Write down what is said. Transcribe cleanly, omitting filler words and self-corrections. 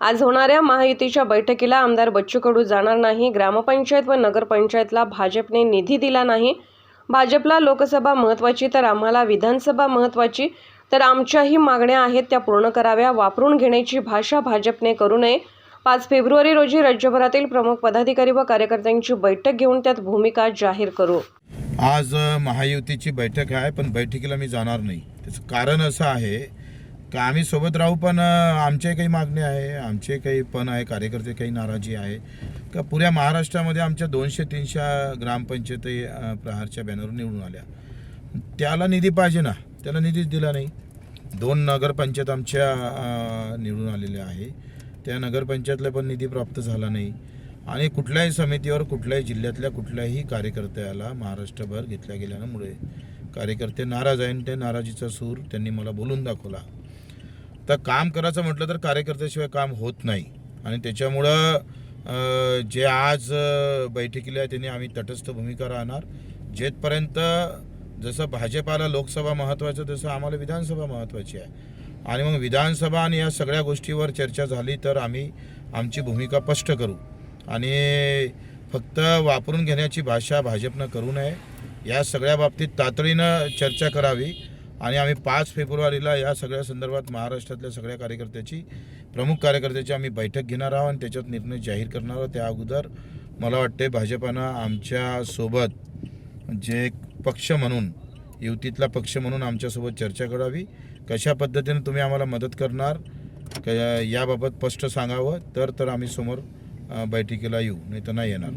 आज होणाऱ्या महायुतीच्या बैठकीला आमदार बच्चू कडू जाणार नाही। ग्रामपंचायत व नगरपंचायतला भाजपने निधी दिला नाही। भाजपला लोकसभा महत्त्वाची तर आम्हाला विधानसभा महत्त्वाची, तर आमच्याही मागण्या आहेत त्या पूर्ण कराव्या। वापरून घेण्याची भाषा भाजपने करू नये। 5 फेब्रुवारी रोजी राज्यभरातील प्रमुख पदाधिकारी व कार्यकर्त्यांची बैठक घेऊन त्यात भूमिका जाहीर करू। आज महायुतीची बैठक आहे, पण बैठकीला मी जाणार नाही। त्याचं कारण असं आहे की आम्ही सोबत राहू, पण आमचे काही मागणी आहे, आमचे काही पण आहे, कार्यकर्ते काही नाराजी आहे का पुऱ्या महाराष्ट्रामध्ये आमच्या 200-300 ग्रामपंचायती प्रहारच्या बॅनरवर निवडून आल्या। त्याला निधी पाहिजे ना, त्याला निधीच दिला नाही। 2 नगरपंचायत आमच्या निवडून आलेल्या आहे, त्या नगरपंचायतला पण निधी प्राप्त झाला नाही। आणि कुठल्याही समितीवर कुठल्याही जिल्ह्यातल्या कुठल्याही कार्यकर्त्याला महाराष्ट्रभर घेतल्या गेल्यामुळे कार्यकर्ते नाराज आहे। त्या नाराजीचा सूर त्यांनी मला बोलून दाखवला। तर काम करायचं म्हटलं तर कार्यकर्त्याशिवाय काम होत नाही। आणि त्याच्यामुळं जे आज बैठकीला त्यांनी आम्ही तटस्थ भूमिका राहणार। जेथपर्यंत जसं भाजपाला लोकसभा महत्त्वाचं तसं आम्हाला विधानसभा महत्त्वाची आहे। आणि मग विधानसभा आणि या सगळ्या गोष्टीवर चर्चा झाली तर आम्ही आमची भूमिका स्पष्ट करू। आणि फक्त वापरून घेण्याची भाषा भाजपनं करू नये, या सगळ्या बाबतीत तातडीनं चर्चा करावी। आणि आम्ही 5 फेब्रुवारीला या सगळ्या संदर्भात महाराष्ट्रातल्या सगळ्या कार्यकर्त्याची, प्रमुख कार्यकर्त्याची आम्ही बैठक घेणार आहोत आणि त्याच्यात निर्णय जाहीर करणार आहोत। त्या अगोदर मला वाटते भाजपानं आमच्यासोबत जे पक्ष म्हणून, युतीतला पक्ष म्हणून आमच्यासोबत चर्चा करावी। कशा पद्धतीने तुम्ही आम्हाला मदत करणार याबाबत स्पष्ट सांगावं, तर आम्ही समोर बैठकीला येऊ, नाही तर नाही येणार।